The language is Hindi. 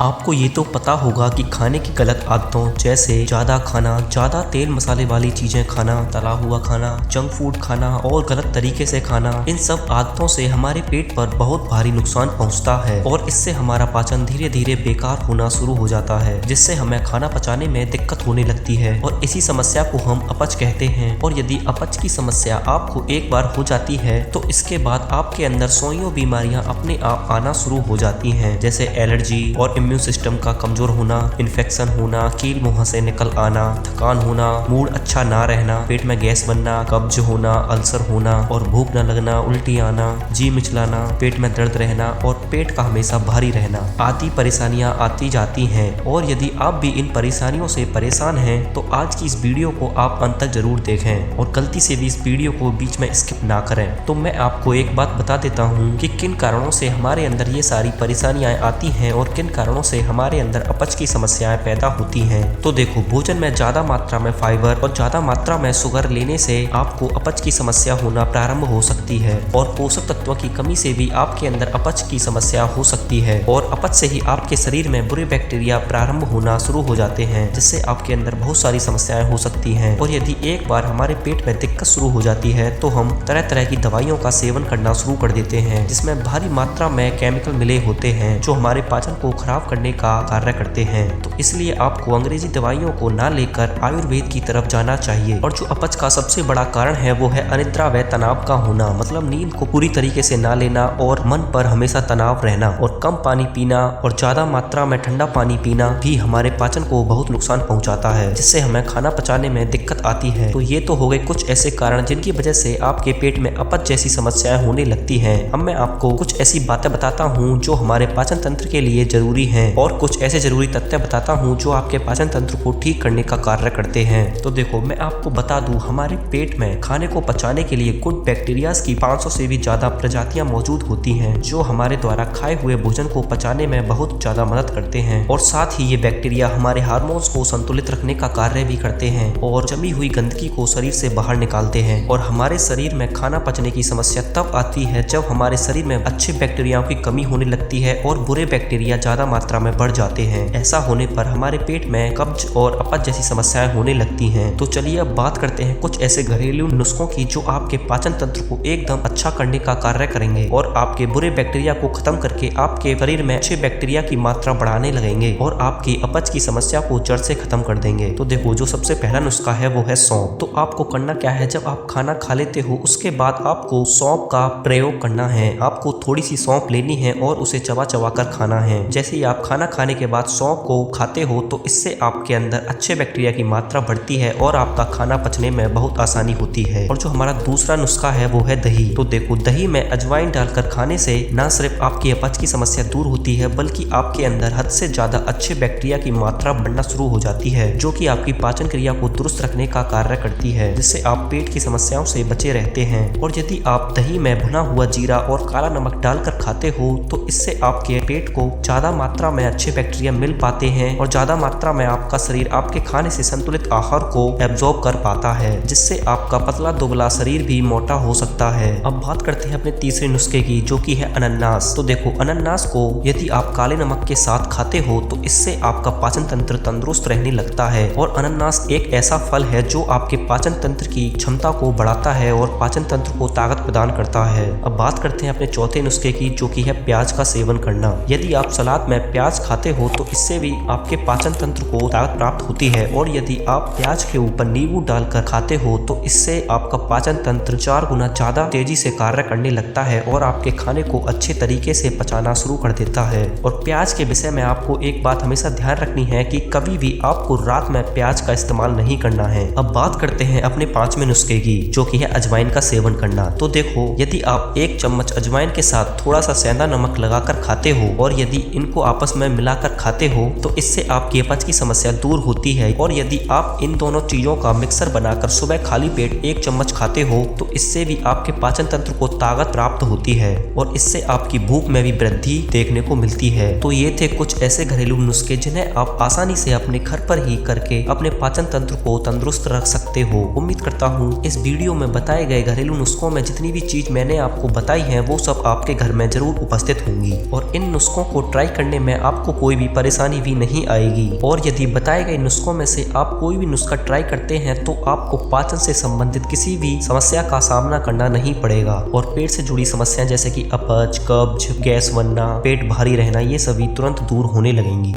आपको ये तो पता होगा कि खाने की गलत आदतों जैसे ज़्यादा खाना, ज़्यादा तेल मसाले वाली चीज़ें खाना, तला हुआ खाना, जंक फूड खाना और गलत तरीके से खाना, इन सब आदतों से हमारे पेट पर बहुत भारी नुकसान पहुंचता है और इससे हमारा पाचन धीरे धीरे बेकार होना शुरू हो जाता है, जिससे हमें खाना पचाने में दिक्कत होने लगती है और इसी समस्या को हम अपच कहते हैं। और यदि अपच की समस्या आपको एक बार हो जाती है तो इसके बाद आपके अंदर सोइयों बीमारियां अपने आप आना शुरू हो जाती हैं, जैसे एलर्जी और इम्यून सिस्टम का कमजोर होना, इन्फेक्शन होना, कील मुंह से निकल आना, थकान होना, मूड अच्छा ना रहना, पेट में गैस बनना, कब्ज होना, अल्सर होना और भूख न लगना, उल्टी आना, जी मिचलाना, पेट में दर्द रहना और पेट का हमेशा भारी रहना आदि परेशानियां आती जाती हैं। और यदि आप भी इन परेशानियों से परेशान हैं तो आज की इस वीडियो को आप अंत तक जरूर देखें और गलती से भी इस वीडियो को बीच में स्किप ना करें। तो मैं आपको एक बात बता देता हूँ कि किन कारणों से हमारे अंदर ये सारी परेशानियां आती हैं और किन कारणों से हमारे अंदर अपच की समस्याएं पैदा होती हैं। तो देखो, भोजन में ज्यादा मात्रा में फाइबर और ज्यादा मात्रा में शुगर लेने से आपको अपच की समस्या होना प्रारंभ हो सकती है और पोषक तत्वों की कमी से भी आपके अंदर अपच की समस्या हो सकती है और अपच से ही आपके शरीर में बुरे बैक्टीरिया प्रारंभ होना शुरू हो जाते हैं, जिससे आपके अंदर बहुत सारी समस्याएं हो सकती हैं। और यदि एक बार हमारे पेट में दिक्कत शुरू हो जाती है तो हम तरह तरह की दवाइयों का सेवन करना शुरू कर देते हैं, जिसमें भारी मात्रा में केमिकल मिले होते हैं जो हमारे पाचन को खराब करने का कार्य करते हैं। तो इसलिए आपको अंग्रेजी दवाइयों को ना लेकर आयुर्वेद की तरफ जाना चाहिए। और जो अपच का सबसे बड़ा कारण है वो है अनिद्रा व तनाव का होना, मतलब नींद को पूरी तरीके से ना लेना और मन पर हमेशा तनाव रहना और कम पानी पीना और ज्यादा मात्रा में ठंडा पानी पीना भी हमारे पाचन को बहुत नुकसान पहुंचाता है, जिससे हमें खाना पचाने में दिक्कत आती है। तो ये तो हो गए कुछ ऐसे कारण जिनकी वजह से आपके पेट में अपच जैसी समस्याएं होने लगती हैं। अब मैं आपको कुछ ऐसी बातें बताता हूँ जो हमारे पाचन तंत्र के लिए जरूरी हैं और कुछ ऐसे जरूरी तथ्य बताता हूँ जो आपके पाचन तंत्र को ठीक करने का कार्य करते हैं। तो देखो, मैं आपको बता दूं, हमारे पेट में खाने को पचाने के लिए गुड बैक्टीरियाज की 500 से भी ज्यादा प्रजातियां मौजूद होती हैं, जो हमारे द्वारा खाए हुए भोजन को पचाने में बहुत ज्यादा मदद करते हैं। और साथ ही ये बैक्टीरिया हमारे हार्मोन्स को संतुलित रखने का कार्य भी करते हैं और जमी हुई गंदगी को शरीर से बाहर निकालते हैं। और हमारे शरीर में खाना पचने की समस्या तब आती है जब हमारे शरीर में अच्छे बैक्टीरियाओं की कमी होने लगती है और बुरे बैक्टीरिया ज्यादा मात्रा में बढ़ जाते हैं। ऐसा होने पर हमारे पेट में कब्ज और अपच जैसी समस्याएं होने लगती हैं। तो चलिए अब बात करते हैं कुछ ऐसे घरेलू नुस्खों की जो आपके पाचन तंत्र को एकदम अच्छा करने का कार्य करेंगे और आपके बुरे बैक्टीरिया को खत्म करके आपके शरीर में अच्छे बैक्टीरिया की मात्रा बढ़ाने लगेंगे और आपकी अपच की समस्या को जड़ से खत्म कर देंगे। तो देखो, जो सबसे पहला नुस्खा है वो है सौंफ। तो आपको करना क्या है, जब आप खाना खा लेते हो उसके बाद आपको सौंफ का प्रयोग करना है। आपको थोड़ी सी सौंफ लेनी है और उसे चबा चबा कर खाना है। जैसे ही आप खाना खाने के बाद सौंफ को खाते हो तो इससे आपके अंदर अच्छे बैक्टीरिया की मात्रा बढ़ती है और आपका खाना पचने में बहुत आसानी होती है। और जो हमारा दूसरा नुस्खा है वो है दही। तो देखो, दही में अजवाइन डालकर खाने से न सिर्फ आपकी अपच की समस्या दूर होती है बल्कि आपके अंदर हद से ज्यादा अच्छे बैक्टीरिया की मात्रा बढ़ना शुरू हो जाती है, जो कि आपकी पाचन क्रिया को दुरुस्त रखने का कार्य करती है, जिससे आप पेट की समस्याओं से बचे रहते हैं। और यदि आप दही में भुना हुआ जीरा और काला नमक डालकर खाते हो तो इससे आपके पेट को ज्यादा मात्रा में अच्छे बैक्टीरिया मिल पाते हैं और ज्यादा मात्रा में आपका शरीर आपके खाने से संतुलित आहार को एब्जॉर्ब कर पाता है, जिससे आपका पतला दुबला शरीर भी मोटा हो सकता है। अब बात करते हैं अपने तीसरे नुस्खे की, जो कि है अनन्नास। तो देखो, अनन्नास को यदि आप काले नमक के साथ खाते हो तो इससे आपका पाचन तंत्र तंदुरुस्त रहने लगता है। और अनन्नास एक ऐसा फल है जो आपके पाचन तंत्र की क्षमता को बढ़ाता है और पाचन तंत्र को ताकत प्रदान करता है। अब बात करते हैं अपने चौथे नुस्खे की, जो कि है प्याज का सेवन करना। यदि आप सलाद में प्याज खाते हो तो इससे भी आपके पाचन तंत्र को ताकत प्राप्त होती है और यदि आप प्याज के ऊपर नींबू डालकर खाते हो तो इससे आपका पाचन तंत्र 4 गुना ज्यादा तेजी से कार्य करने लगता है और आपके खाने को अच्छे तरीके से पचाना शुरू कर देता है। और प्याज के विषय में आपको एक बात हमेशा ध्यान रखनी है कि कभी भी आपको रात में प्याज का इस्तेमाल नहीं करना है। अब बात करते हैं अपने 5वें नुस्खे की, जो कि है अजवाइन का सेवन करना। तो देखो, यदि आप 1 चम्मच अजवाइन के साथ थोड़ा सा सेंधा नमक लगाकर खाते हो और यदि इनको आपस में मिलाकर खाते हो तो इससे आपकी अपच की समस्या दूर होती है। और यदि आप इन दोनों चीजों का मिक्सर बनाकर सुबह खाली पेट 1 चम्मच खाते हो तो इससे भी आपके पाचन तंत्र को ताकत प्राप्त होती है और इससे आपकी भूख में भी वृद्धि देखने को मिलती है। तो ये थे कुछ ऐसे घरेलू नुस्खे जिन्हें आप आसानी से अपने घर पर ही करके अपने पाचन तंत्र को तंदुरुस्त रख सकते हो। उम्मीद करता हूँ इस वीडियो में बताए गए घरेलू नुस्खों में जितनी भी चीज मैंने आपको बताई है वो सब आपके घर में जरूर उपस्थित होंगी और इन नुस्खों को ट्राई करने में में आपको कोई भी परेशानी भी नहीं आएगी। और यदि बताए गए नुस्खों में से आप कोई भी नुस्खा ट्राई करते हैं तो आपको पाचन से संबंधित किसी भी समस्या का सामना करना नहीं पड़ेगा और पेट से जुड़ी समस्याएं जैसे कि अपच, कब्ज, गैस बनना, पेट भारी रहना, ये सभी तुरंत दूर होने लगेंगी।